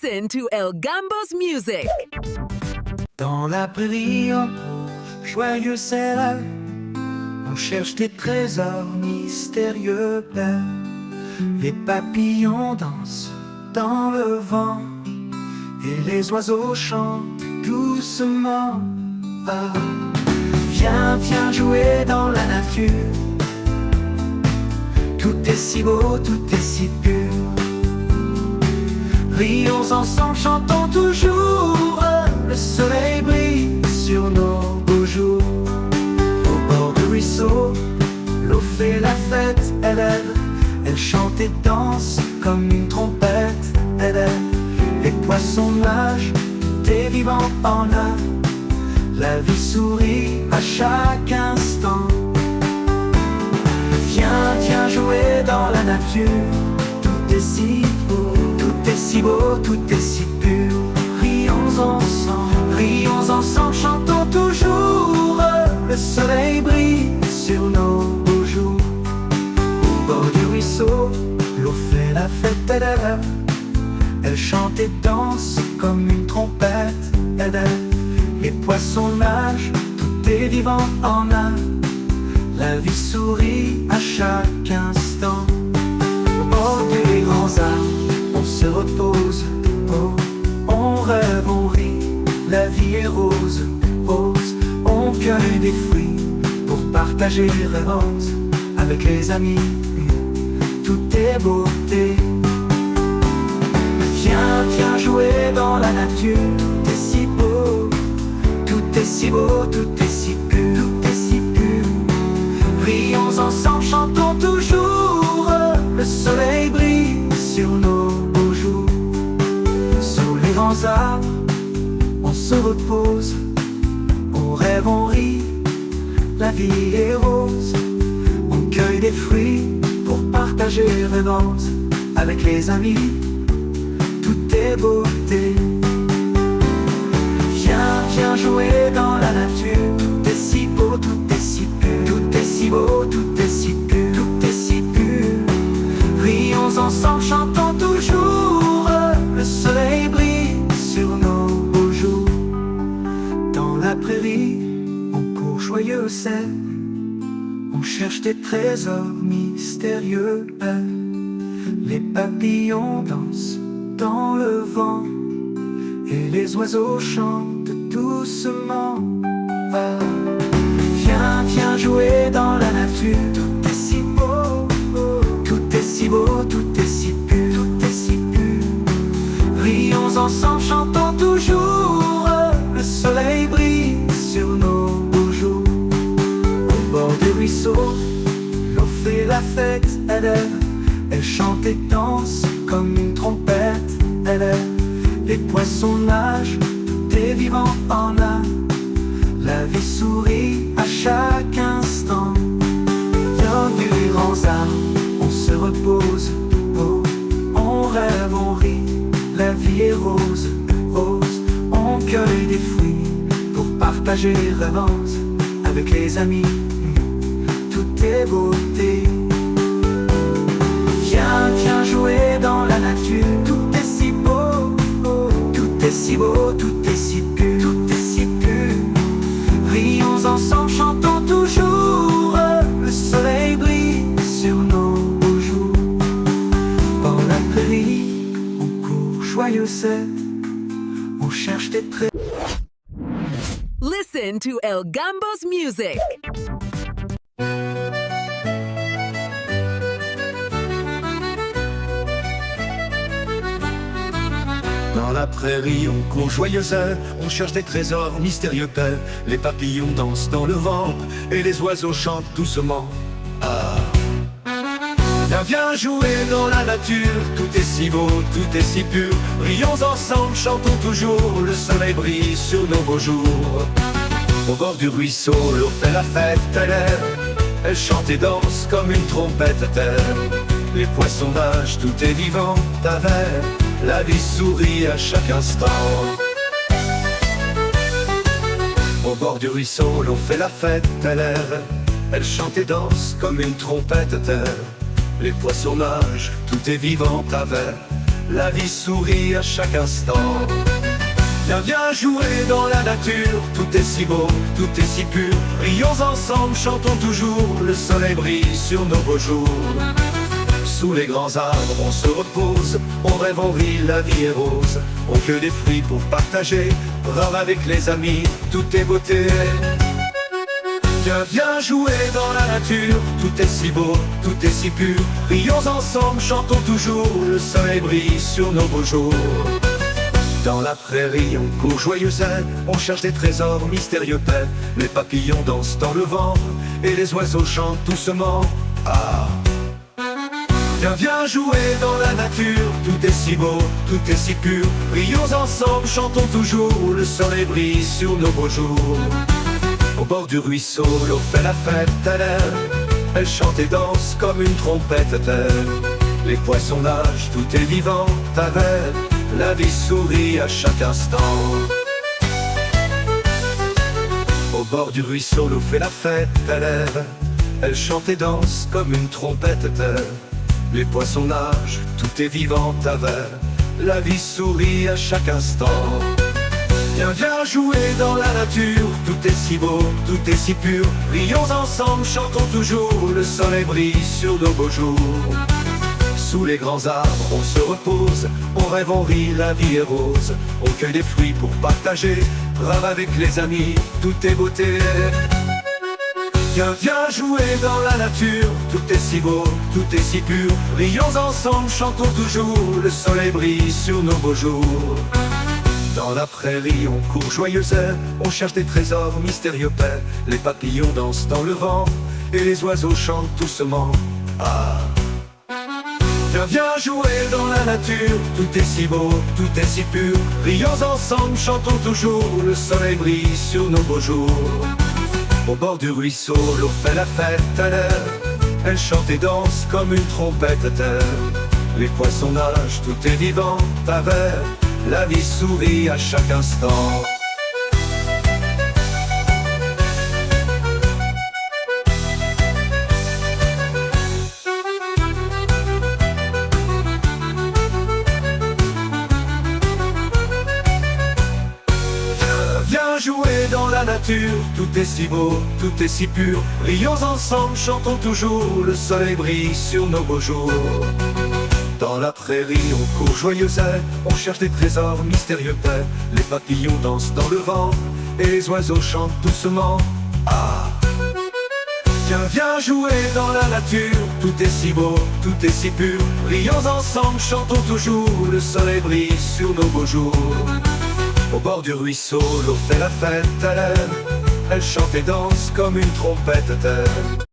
Listen to El Gambo's music. Dans la prairie, joyeux c'est là, on cherche des trésors mystérieux, père. Les papillons dansent dans le vent et les oiseaux chantent doucement. Ah, viens, viens jouer dans la nature. Tout est si beau, tout est si pur. Rions ensemble, chantons toujours. Le soleil brille sur nos beaux jours. Au bord du ruisseau, l'eau fait la fête. Elle chante et danse comme une trompette. Les poissons nagent, des vivants en œuvre. La vie sourit à chaque instant. Viens, viens jouer dans la nature. Tout est si beau, tout est si beau, tout est si pur. Rions ensemble, chantons toujours. Le soleil brille sur nos beaux jours. Au bord du ruisseau, l'eau fait la fête. Elle chante et danse comme une trompette. Les poissons nagent, tout est vivant en un. La vie sourit à chaque instant. Au bord des grands arbres, on se repose. Oh, on rêve, on rit. La vie est rose, rose. On cueille des fruits pour partager les roses avec les amis. Tout est beauté. Viens, viens jouer dans la nature. Tout est si beau, tout est si beau, tout est si pur, tout est si pur. Rions ensemble, chantons toujours. Le soleil brille sur nos beaux jours. Sous les grands arbres, on se repose. On rêve, on rit. La vie est rose. On cueille des fruits pour partager les roses avec les amis. Tout est beauté. Viens, viens jouer dans la nature. Tout est si beau, tout est si pur. Tout est si beau, tout est si pur. Tout est si pur. Rions ensemble, chantons toujours. Le soleil brille sur nos beaux jours. Dans la prairie, on court joyeux, c'est. On cherche des trésors mystérieux. Les papillons dansent dans le vent et les oiseaux chantent doucement. Ah, viens, viens jouer dans la nature. Tout est si beau, tout est si beau, tout est si pur, tout est si pur. Rions ensemble, chantons toujours. Le soleil brille sur nos beaux jours. Au bord du ruisseau, l'eau fait la fête. Elle chante et danse comme une trompette. Les poissons nagent, tout est vivant en un. La vie sourit à chaque instant. Dans du grands arbres, on se repose. Oh, on rêve, on rit. La vie est rose, rose. On cueille des fruits pour partager les roses avec les amis. Tout est beauté. Viens, viens jouer dans la nature. Tout est si beau, tout est si beau, tout est si pur, tout est si pur. Rions ensemble, chantons toujours. Le soleil brille sur nos beaux jours. Dans la prairie, on court joyeux, c'est. On cherche des traits. Listen to El Gambo's music. Dans la prairie, on court joyeux, on cherche des trésors mystérieux. Les papillons dansent dans le vent et les oiseaux chantent doucement. Ah, viens, viens jouer dans la nature. Tout est si beau, tout est si pur. Rions ensemble, chantons toujours. Le soleil brille sur nos beaux jours. Au bord du ruisseau, l'eau fait la fête. Elle chante et danse comme une trompette à terre. Les poissons nagent, tout est vivant avec. La vie sourit à chaque instant. Au bord du ruisseau, l'on fait la fête. Elle chante et danse comme une trompette à terre. Les poissons nagent, tout est vivant avec. la vie sourit à chaque instant. Viens jouer dans la nature, tout est si beau, tout est si pur. Rions ensemble, chantons toujours, le soleil brille sur nos beaux jours. Sous les grands arbres, on se repose, on rêve, on rit, la vie est rose. On cueille des fruits pour partager, rame avec les amis, tout est beauté. Viens jouer dans la nature, tout est si beau, tout est si pur. Rions ensemble, chantons toujours, le soleil brille sur nos beaux jours. Dans la prairie, on court joyeux zen, on cherche des trésors mystérieux paix. Les papillons dansent dans le vent, et les oiseaux chantent doucement. Ah! Viens jouer dans la nature, tout est si beau, tout est si pur. Rions ensemble, chantons toujours, le soleil brille sur nos beaux jours. Au bord du ruisseau, l'eau fait la fête, elle chante et danse comme une trompette. Les poissons nagent, tout est vivant, avec la vie sourit à chaque instant. Au bord du ruisseau, l'eau fait la fête, elle chante et danse comme une trompette. Les poissons nagent, tout est vivant, avec la vie sourit à chaque instant. Viens jouer dans la nature, tout est si beau, tout est si pur. Rions ensemble, chantons toujours, le soleil brille sur nos beaux jours. Sous les grands arbres, on se repose, on rêve, on rit, la vie est rose. On cueille des fruits pour partager, rame avec les amis, tout est beauté. Viens jouer dans la nature, tout est si beau, tout est si pur. Rions ensemble, chantons toujours, le soleil brille sur nos beaux jours. Dans la prairie, on court joyeux zen, on cherche des trésors mystérieux paix. Les papillons dansent dans le vent, et les oiseaux chantent doucement. Ah! Viens jouer dans la nature, tout est si beau, tout est si pur. Rions ensemble, chantons toujours, le soleil brille sur nos beaux jours. Au bord du ruisseau, l'eau fait la fête, elle chante et danse comme une trompette. Les poissons nagent, tout est vivant, avec la vie sourit à chaque instant. Viens jouer dans la nature, tout est si beau, tout est si pur. Rions ensemble, chantons toujours, le soleil brille sur nos beaux jours. Dans la prairie, on court joyeux zen, on cherche des trésors mystérieux paix. Les papillons dansent dans le vent, et les oiseaux chantent doucement. Ah! Viens jouer dans la nature, tout est si beau, tout est si pur. Rions ensemble, chantons toujours, le soleil brille sur nos beaux jours. Au bord du ruisseau, l'eau fait la fête, elle chante et danse comme une trompette.